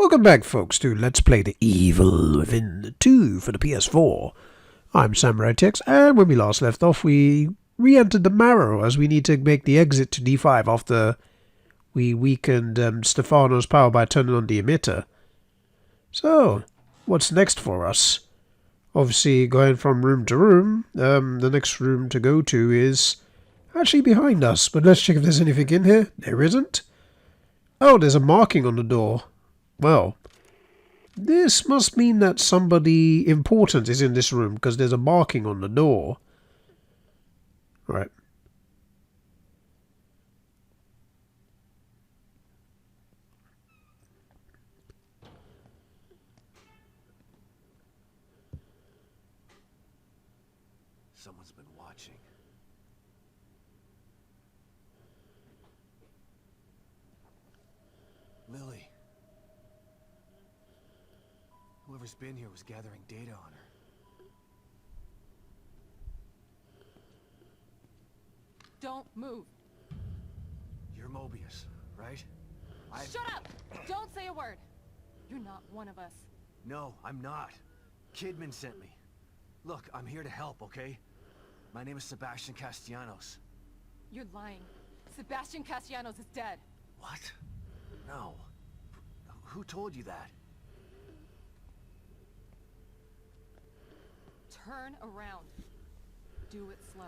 Welcome back, folks, to Let's Play The Evil Within 2 for the PS4. I'm SamuraiT-X, and when we last left off, we re-entered the Marrow as we need to make the exit to D5 after we weakened Stefano's power by turning on the emitter. So, what's next for us? Obviously, going from room to room, the next room to go to is actually behind us, but let's check if there's anything in here. There isn't. Oh, there's a marking on the door. Well, this must mean that somebody important is in this room, because there's a marking on the door. Right. Someone's been watching. Lily. Whoever's been here was gathering data on her. Don't move. You're Mobius, right? Shut up! Don't say a word. You're not one of us. No, I'm not. Kidman sent me. Look, I'm here to help, okay? My name is Sebastian Castellanos. You're lying. Sebastian Castellanos is dead. What? No. Who told you that? Turn around. Do it slow.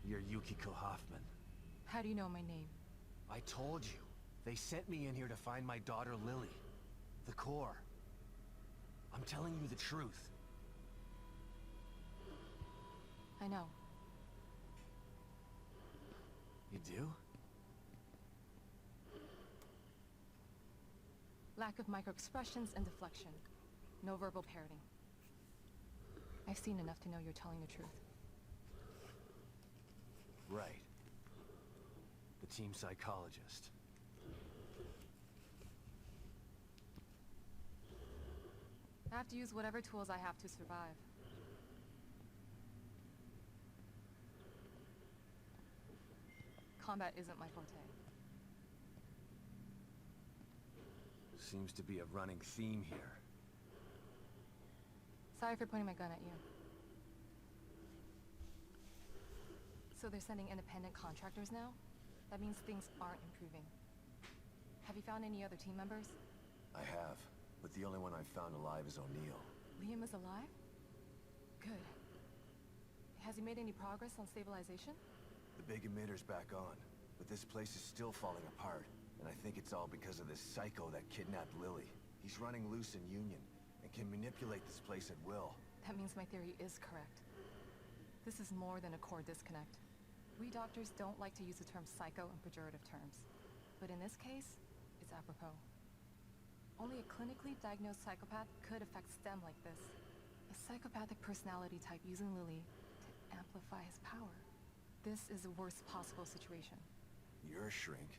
You're Yukiko Hoffman. How do you know my name? I told you. They sent me in here to find my daughter Lily. The core. I'm telling you the truth. I know. You do? Lack of microexpressions and deflection. No verbal parroting. I've seen enough to know you're telling the truth. Right. The team psychologist. I have to use whatever tools I have to survive. Combat isn't my forte. Seems to be a running theme here. Sorry for pointing my gun at you. So they're sending independent contractors now? That means things aren't improving. Have you found any other team members? I have, but the only one I've found alive is O'Neill. Liam is alive? Good. Has he made any progress on stabilization? The big emitter's back on, but this place is still falling apart, and I think it's all because of this psycho that kidnapped Lily. He's running loose in Union, and can manipulate this place at will. That means my theory is correct. This is more than a core disconnect. We doctors don't like to use the term psycho in pejorative terms, but in this case, it's apropos. Only a clinically diagnosed psychopath could affect STEM like this. A psychopathic personality type using Lily to amplify his power. This is the worst possible situation. You're a shrink.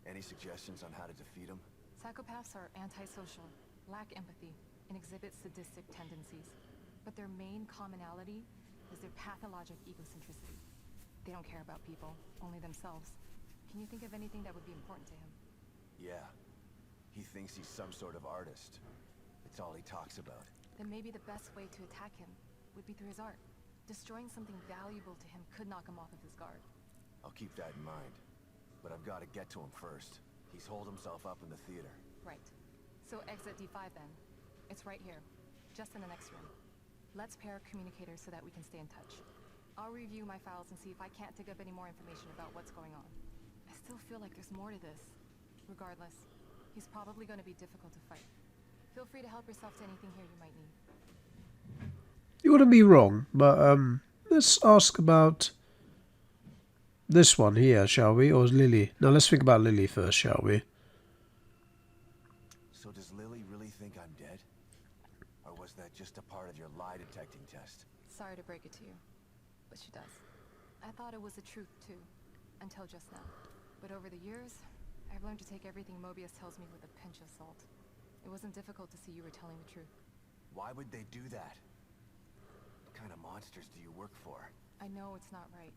Any suggestions on how to defeat him? Psychopaths are antisocial, lack empathy, and exhibit sadistic tendencies. But their main commonality is their pathologic egocentricity. They don't care about people, only themselves. Can you think of anything that would be important to him? Yeah. He thinks he's some sort of artist. It's all he talks about. Then maybe the best way to attack him would be through his art. Destroying something valuable to him could knock him off of his guard. I'll keep that in mind. But I've got to get to him first. He's holed himself up in the theater. Right. So exit D5 then. It's right here, just in the next room. Let's pair communicators so that we can stay in touch. I'll review my files and see if I can't dig up any more information about what's going on. I still feel like there's more to this. Regardless, he's probably going to be difficult to fight. Feel free to help yourself to anything here you might need. You wouldn't be wrong, but let's ask about this one here, shall we? Or Lily? Now let's think about Lily first, shall we? So does Lily really think I'm dead? Or was that just a part of your lie detecting test? Sorry to break it to you, but she does. I thought it was the truth too, until just now. But over the years, I've learned to take everything Mobius tells me with a pinch of salt. It wasn't difficult to see you were telling the truth. Why would they do that? What kind of monsters do you work for? I know it's not right.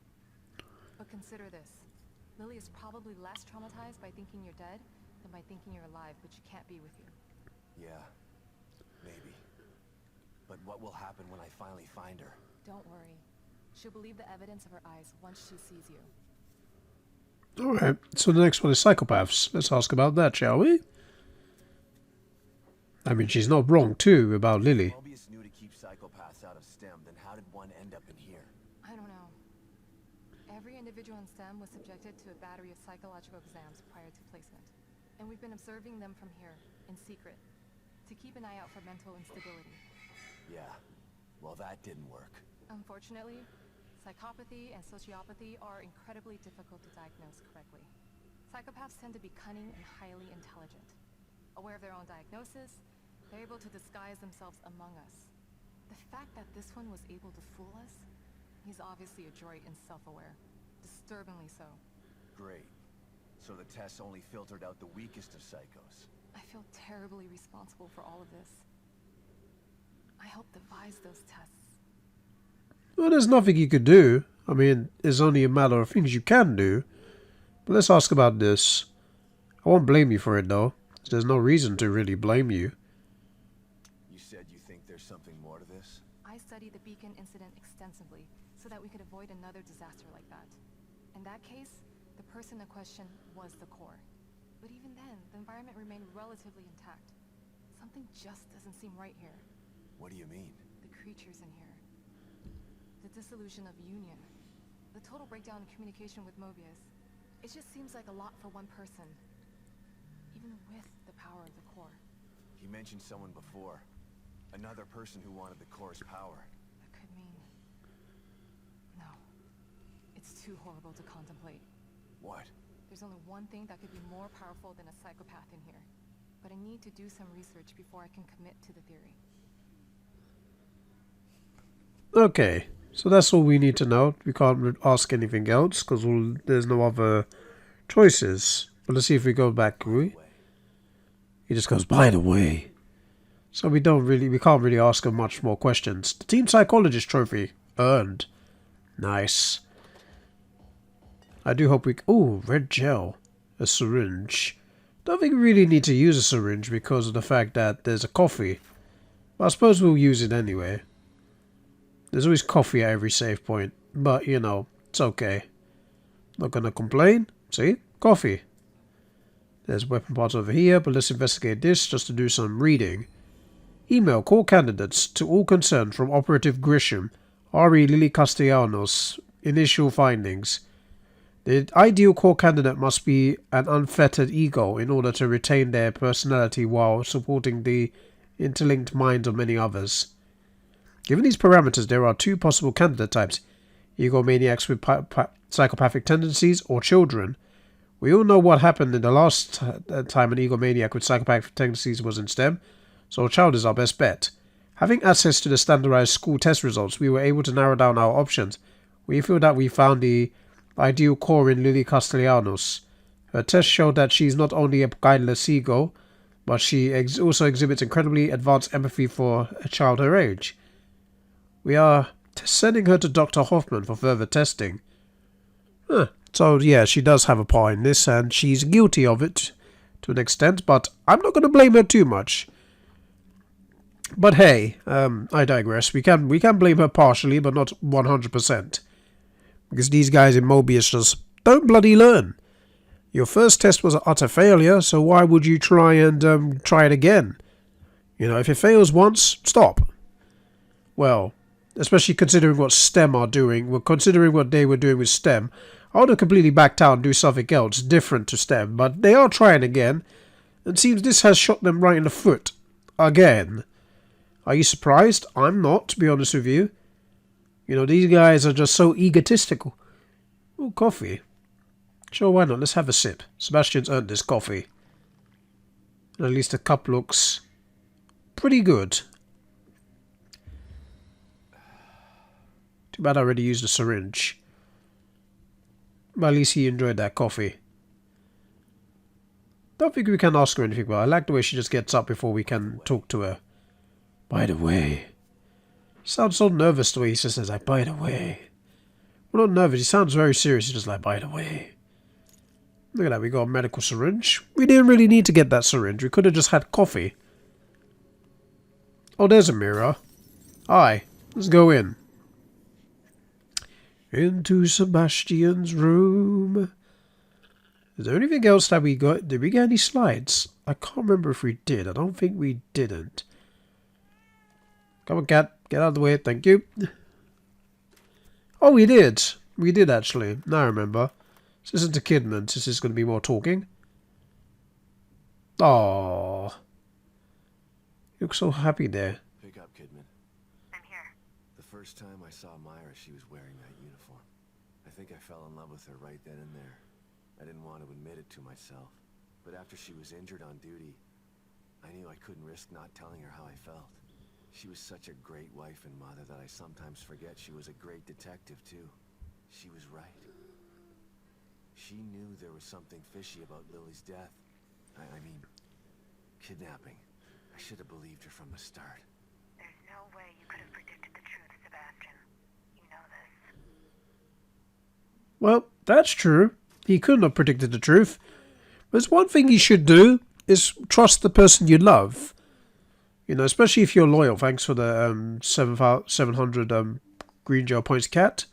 But consider this. Lily is probably less traumatized by thinking you're dead than by thinking you're alive, but she can't be with you. Yeah, maybe. But what will happen when I finally find her? Don't worry. She'll believe the evidence of her eyes once she sees you. Alright, so the next one is psychopaths. Let's ask about that, shall we? I mean, she's not wrong, too, about Lily. Mobius knew to keep psychopaths out of STEM, then how did one end up in here? I don't know. Every individual in STEM was subjected to a battery of psychological exams prior to placement. And we've been observing them from here, in secret, to keep an eye out for mental instability. Yeah, well that didn't work. Unfortunately, psychopathy and sociopathy are incredibly difficult to diagnose correctly. Psychopaths tend to be cunning and highly intelligent. Aware of their own diagnosis, they're able to disguise themselves among us. The fact that this one was able to fool us, he's obviously adroit and self-aware. Disturbingly so. Great. So the tests only filtered out the weakest of psychos. I feel terribly responsible for all of this. I helped devise those tests. Well, there's nothing you could do. I mean, it's only a matter of things you can do. But let's ask about this. I won't blame you for it, though. There's no reason to really blame you. You said you think there's something more to this? I studied the beacon incident extensively so that we could avoid another disaster like that. In that case, the person in question was the core. But even then, the environment remained relatively intact. Something just doesn't seem right here. What do you mean? The creatures in here. The dissolution of union. The total breakdown in communication with Mobius. It just seems like a lot for one person. Even with the power of the core. He mentioned someone before. Another person who wanted the core's power. That could mean... No. It's too horrible to contemplate. What? There's only one thing that could be more powerful than a psychopath in here. But I need to do some research before I can commit to the theory. Okay, so that's all we need to know. We can't ask anything else because there's no other choices. But let's see if we go back. He just goes, by the way. So we can't really ask him much more questions. The Team Psychologist trophy earned. Nice. I do hope we... Ooh, red gel. A syringe. Don't think we really need to use a syringe because of the fact that there's a coffee. But I suppose we'll use it anyway. There's always coffee at every save point. But, you know, it's okay. Not gonna complain. See? Coffee. There's weapon parts over here, but let's investigate this just to do some reading. Email core candidates to all concerned from Operative Grisham, R.E. Lily Castellanos. Initial findings. The ideal core candidate must be an unfettered ego in order to retain their personality while supporting the interlinked minds of many others. Given these parameters, there are two possible candidate types. Egomaniacs with psychopathic tendencies or children. We all know what happened in the last time an egomaniac with psychopathic tendencies was in STEM, so a child is our best bet. Having access to the standardized school test results, we were able to narrow down our options. We feel that we found the ideal core in Lily Castellanos. Her test showed that she's not only a guideless ego, but she also exhibits incredibly advanced empathy for a child her age. We are sending her to Dr. Hoffman for further testing. So, yeah, she does have a part in this, and she's guilty of it to an extent, but I'm not going to blame her too much. But hey, I digress. We can blame her partially, but not 100%. Because these guys in Mobius just don't bloody learn. Your first test was an utter failure, so why would you try it again? You know, if it fails once, stop. Well, especially considering what STEM are doing, considering what they were doing with STEM, I would have completely backed out and do something else different to STEM, but they are trying again, and seems this has shot them right in the foot. Again. Are you surprised? I'm not, to be honest with you. You know, these guys are just so egotistical. Oh, coffee. Sure, why not? Let's have a sip. Sebastian's earned this coffee. And at least the cup looks pretty good. Too bad I already used a syringe. But at least he enjoyed that coffee. Don't think we can ask her anything, but I like the way she just gets up before we can talk to her. By the way. He sounds so nervous the way he says that, by the way. Well, not nervous, he sounds very serious, he's just like, by the way. Look at that, we got a medical syringe. We didn't really need to get that syringe, we could have just had coffee. Oh, there's a mirror. Aye, let's go in. Into Sebastian's room. Is there anything else that we got? Did we get any slides? I can't remember if we did. I don't think we didn't. Come on, cat. Get out of the way. Thank you. Oh, we did. We did, actually. Now I remember. This isn't a kidman. This is going to be more talking. Oh, you look so happy there. Pick up, Kidman. I'm here. The first time I saw Myra, she was wearing that uniform. I think I fell in love with her right then and there. I didn't want to admit it to myself. But after she was injured on duty, I knew I couldn't risk not telling her how I felt. She was such a great wife and mother that I sometimes forget she was a great detective, too. She was right. She knew there was something fishy about Lily's death. I mean, kidnapping. I should have believed her from the start. There's no way you could have predicted the truth, Sebastian. You know this. Well, that's true. He couldn't have predicted the truth. There's one thing you should do, is trust the person you love. You know, especially if you're loyal. Thanks for the 700 green gel points, cat.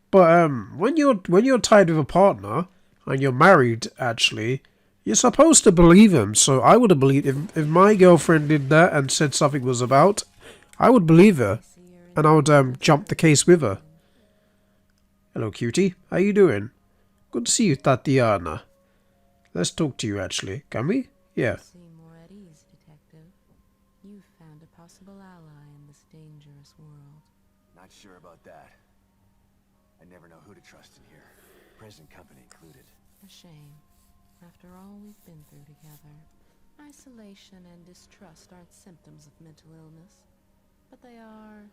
But when you're tied with a partner and you're married, actually, you're supposed to believe him. So I would have believed if my girlfriend did that and said something was about, I would believe her, and I would jump the case with her. Hello, cutie. How you doing? Good to see you, Tatiana. Let's talk to you, actually. Can we? Yeah. Seem more at ease, detective. You've found a possible ally in this dangerous world. Not sure about that. I never know who to trust in here. Present company included. A shame. After all we've been through together. Isolation and distrust aren't symptoms of mental illness, but they are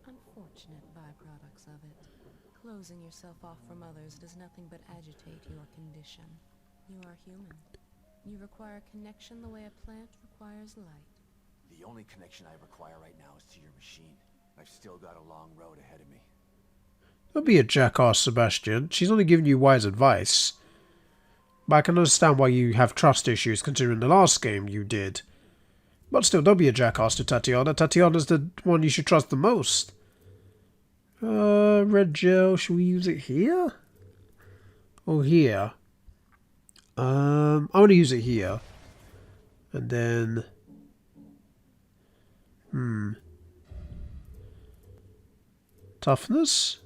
unfortunate byproducts of it. Closing yourself off from others does nothing but agitate your condition. You are human. You require connection the way a plant requires light. The only connection I require right now is to your machine. I've still got a long road ahead of me. Don't be a jackass, Sebastian. She's only giving you wise advice. But I can understand why you have trust issues, considering the last game you did. But still, don't be a jackass to Tatiana. Tatiana's the one you should trust the most. Red gel. Should we use it here? Or here? I want to use it here. And then... Toughness?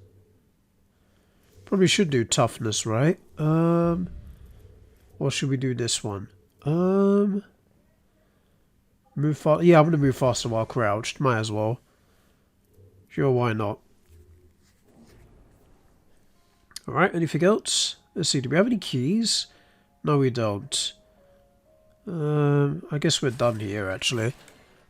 Probably should do toughness, right? Or should we do this one? Move fast. Yeah, I'm gonna move faster while crouched. Might as well. Sure, why not? Alright, anything else? Let's see, do we have any keys? No, we don't. I guess we're done here, actually.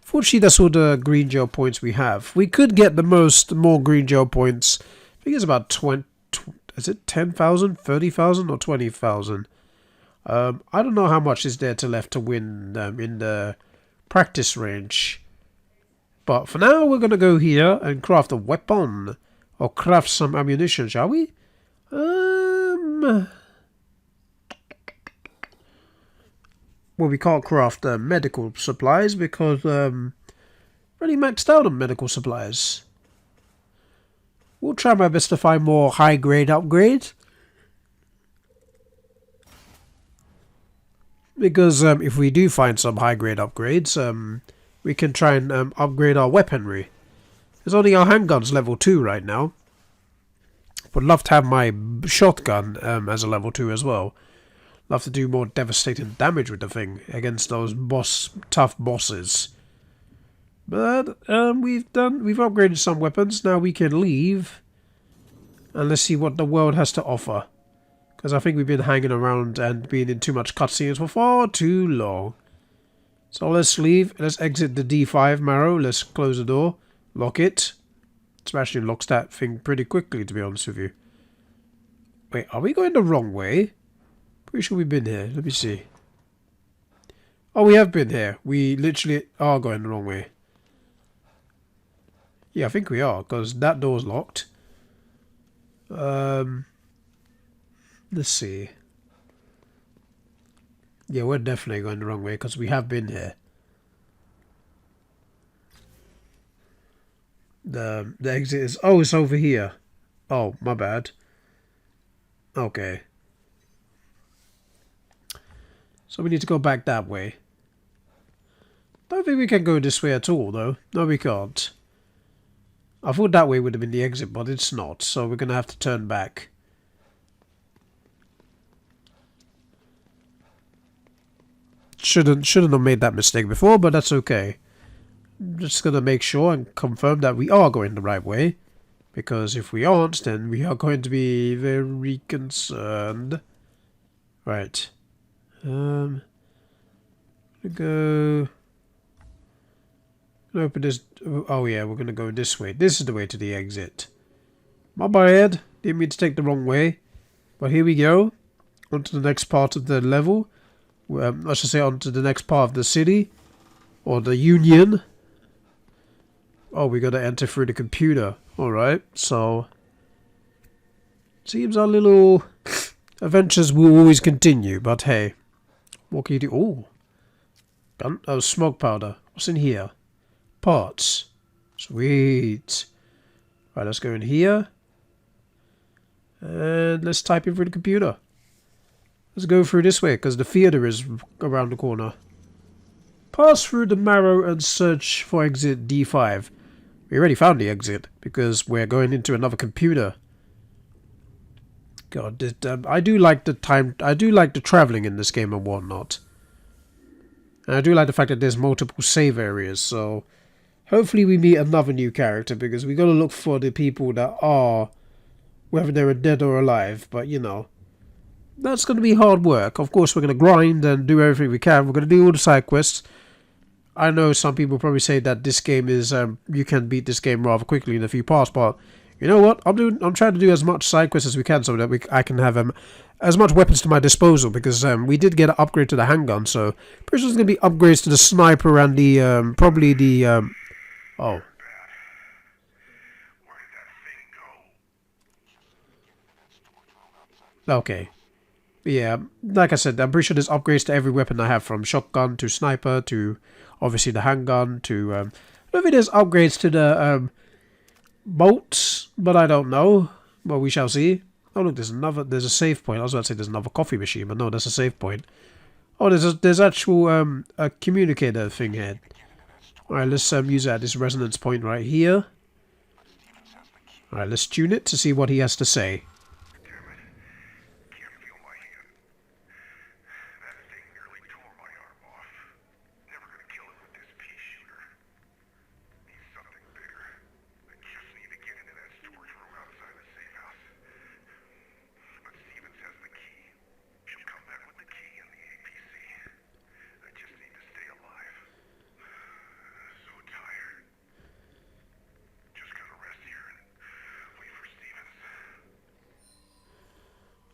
Fortunately, that's all the green gel points we have. We could get more green gel points. I think it's about 20... Is it 10,000, 30,000, or 20,000? I don't know how much is there left to win in the practice range. But for now, we're going to go here and craft a weapon. Or craft some ammunition, shall we? Well, we can't craft medical supplies because really maxed out on medical supplies. We'll try my best to find more high-grade upgrades. Because if we do find some high-grade upgrades, we can try and upgrade our weaponry. There's only our handguns level 2 right now. Would love to have my shotgun as a level 2 as well. Love to do more devastating damage with the thing against those tough bosses. But we've upgraded some weapons. Now we can leave and let's see what the world has to offer. Because I think we've been hanging around and being in too much cutscenes for far too long. So let's leave. Let's exit the D5 marrow. Let's close the door. Lock it. Sebastian locks that thing pretty quickly, to be honest with you. Wait, are we going the wrong way? Pretty sure we've been here. Let me see. Oh, we have been here. We literally are going the wrong way. Yeah, I think we are, because that door's locked. Let's see. Yeah, we're definitely going the wrong way, because we have been here. The exit is... Oh, it's over here. Oh, my bad. Okay. So we need to go back that way. Don't think we can go this way at all, though. No, we can't. I thought that way would have been the exit, but it's not. So we're going to have to turn back. Shouldn't have made that mistake before, but that's okay. I'm just going to make sure and confirm that we are going the right way. Because if we aren't, then we are going to be very concerned. Right. Go... Open this... Oh yeah, we're going to go this way. This is the way to the exit. My bad. Didn't mean to take the wrong way. But here we go. On to the next part of the level. I should say on to the next part of the city. Or the Union. Oh, we got to enter through the computer. Alright, so... Seems our little adventures will always continue, but hey. What can you do? Oh. Gun? Oh, smoke powder. What's in here? Parts. Sweet. Right, let's go in here. And let's type in through the computer. Let's go through this way, because the theater is around the corner. Pass through the marrow and search for exit D5. We already found the exit, because we're going into another computer. God, I do like the travelling in this game and whatnot. And I do like the fact that there's multiple save areas, so... Hopefully we meet another new character, because we got to look for the people that are... Whether they're dead or alive, but you know... That's going to be hard work. Of course, we're going to grind and do everything we can. We're going to do all the side quests. I know some people probably say that this game is... you can beat this game rather quickly in a few parts, but... You know what? I'm trying to do as much side quests as we can so that I can have as much weapons to my disposal, because we did get an upgrade to the handgun, so pretty sure there's going to be upgrades to the sniper and the probably the oh. Okay. Yeah, like I said, I'm pretty sure there's upgrades to every weapon I have, from shotgun to sniper to obviously the handgun to maybe there's upgrades to the bolts, but I don't know. Well, we shall see. Oh look, there's a save point. I was about to say there's another coffee machine, but no, that's a save point. Oh, there's actual a communicator thing here. Alright, let's use that, this resonance point right here. Alright, let's tune it to see what he has to say.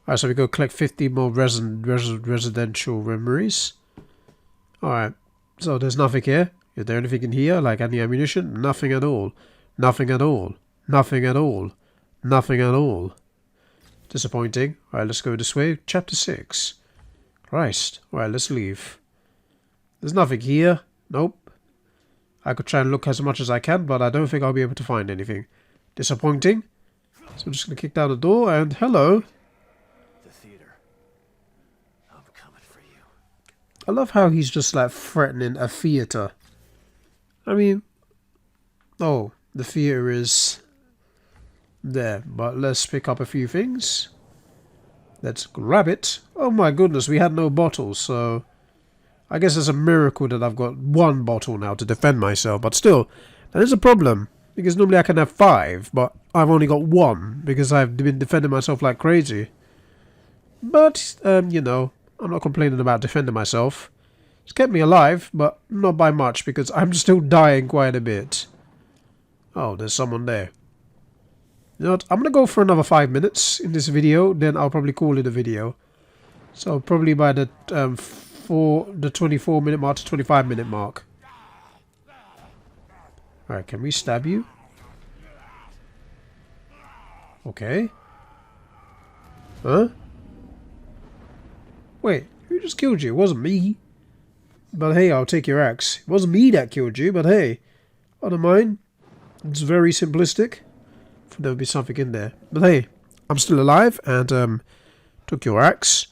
Alright, so we go collect 50 more residential memories. Alright, so there's nothing here. Is there anything in here, like any ammunition? Nothing at all. Nothing at all. Nothing at all. Nothing at all. Disappointing. Alright, let's go this way. Chapter 6. Christ. Alright, let's leave. There's nothing here. Nope. I could try and look as much as I can, but I don't think I'll be able to find anything. Disappointing. So I'm just going to kick down the door and hello. I love how he's just like threatening a theater. I mean, oh, the theater is there, but let's pick up a few things. Let's grab it. Oh my goodness, we had no bottles, so I guess it's a miracle that I've got one bottle now to defend myself, but still, that is a problem, because normally I can have 5, but I've only got 1, because I've been defending myself like crazy. But, you know, I'm not complaining about defending myself. It's kept me alive, but not by much, because I'm still dying quite a bit. Oh, there's someone there. You know what? I'm going to go for another 5 minutes in this video, then I'll probably call it a video. So probably by the 24-minute mark to 25-minute mark. Alright, can we stab you? Okay. Huh? Wait, who just killed you? It wasn't me. But hey, I'll take your axe. It wasn't me that killed you, but hey. I don't mind. It's very simplistic. There would be something in there. But hey, I'm still alive and took your axe.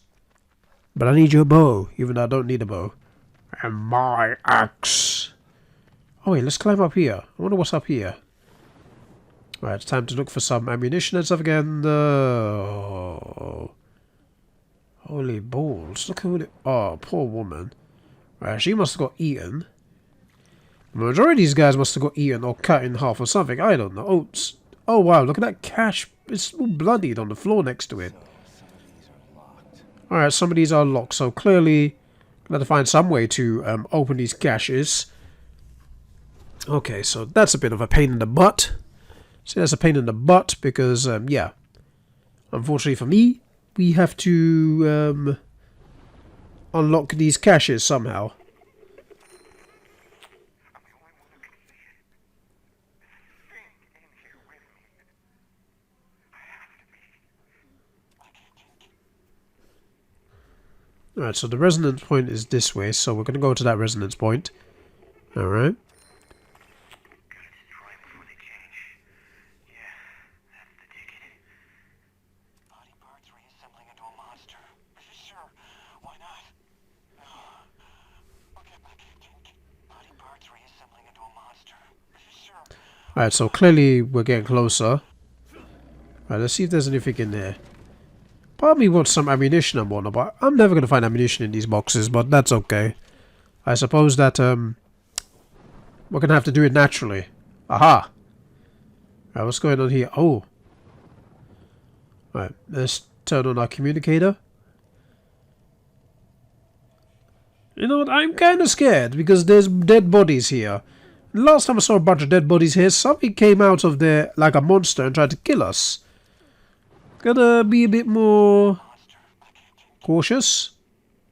But I need your bow, even though I don't need a bow. And my axe. Oh wait, let's climb up here. I wonder what's up here. Right, it's time to look for some ammunition and stuff again. Oh. Holy balls. Look who it... Oh, poor woman. Right, she must have got eaten. The majority of these guys must have got eaten or cut in half or something. I don't know. Oh, oh wow, look at that cache. It's all bloodied on the floor next to it. Alright, some of these are locked, so clearly I'm going to find some way to open these caches. Okay, so that's a bit of a pain in the butt. See, that's a pain in the butt because, yeah. Unfortunately for me, we have to unlock these caches somehow. Alright, so the resonance point is this way, so we're going to go to that resonance point. Alright. Alright, so clearly we're getting closer. Alright, let's see if there's anything in there. Part of me wants some ammunition and whatnot, but I'm never going to find ammunition in these boxes, but that's okay. I suppose that, we're going to have to do it naturally. Aha! Alright, what's going on here? Oh! Alright, let's turn on our communicator. You know what, I'm kind of scared, because there's dead bodies here. Last time I saw a bunch of dead bodies here, something came out of there like a monster and tried to kill us. Gotta be a bit more cautious.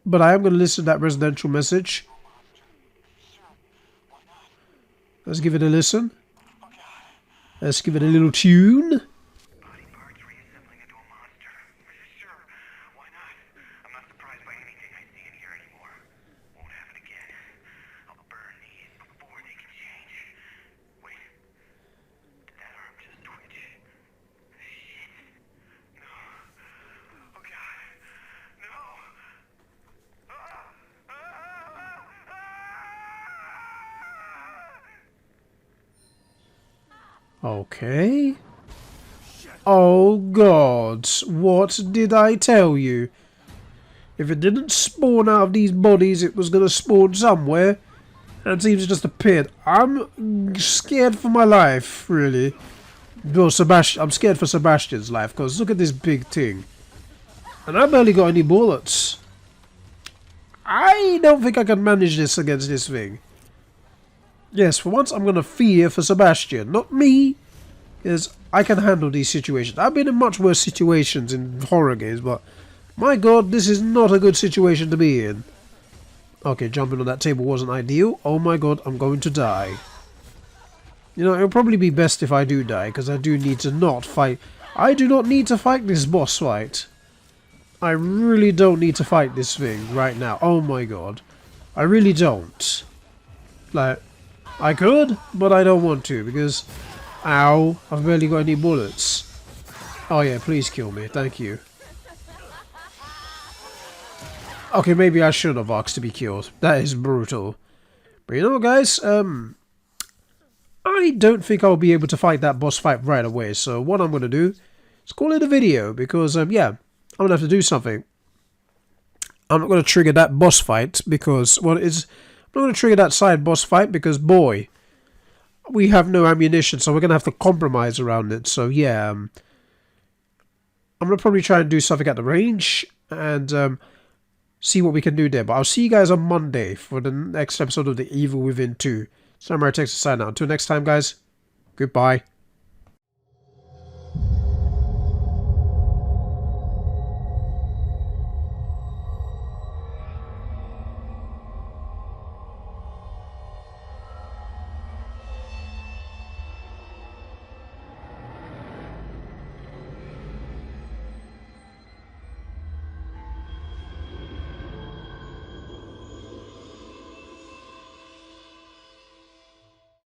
But I am gonna listen to that residential message. Let's give it a listen. Let's give it a little tune. Okay. Oh god, what did I tell you? If it didn't spawn out of these bodies, it was gonna spawn somewhere. And it seems it just appeared. I'm scared for my life, really. Well, Sebastian, I'm scared for Sebastian's life, because look at this big thing. And I barely got any bullets. I don't think I can manage this against this thing. Yes, for once I'm going to fear for Sebastian, not me, because I can handle these situations. I've been in much worse situations in horror games, but my god, this is not a good situation to be in. Okay, jumping on that table wasn't ideal. Oh my god, I'm going to die. You know, it'll probably be best if I do die, because I do need to not fight. I do not need to fight this boss fight. I really don't need to fight this thing right now. Oh my god. I really don't. Like, I could, but I don't want to, because... Ow, I've barely got any bullets. Oh yeah, please kill me, thank you. Okay, maybe I should have asked to be killed. That is brutal. But you know what, guys? I don't think I'll be able to fight that boss fight right away, so what I'm going to do is call it a video, because, yeah, I'm going to have to do something. I'm not going to trigger that boss fight, because, well, I'm not going to trigger that side boss fight, because, boy, we have no ammunition, so we're going to have to compromise around it, so, yeah, I'm going to probably try and do something at the range, and, see what we can do there. But I'll see you guys on Monday for the next episode of The Evil Within 2. SamuraiT-X signing out. Until next time, guys. Goodbye.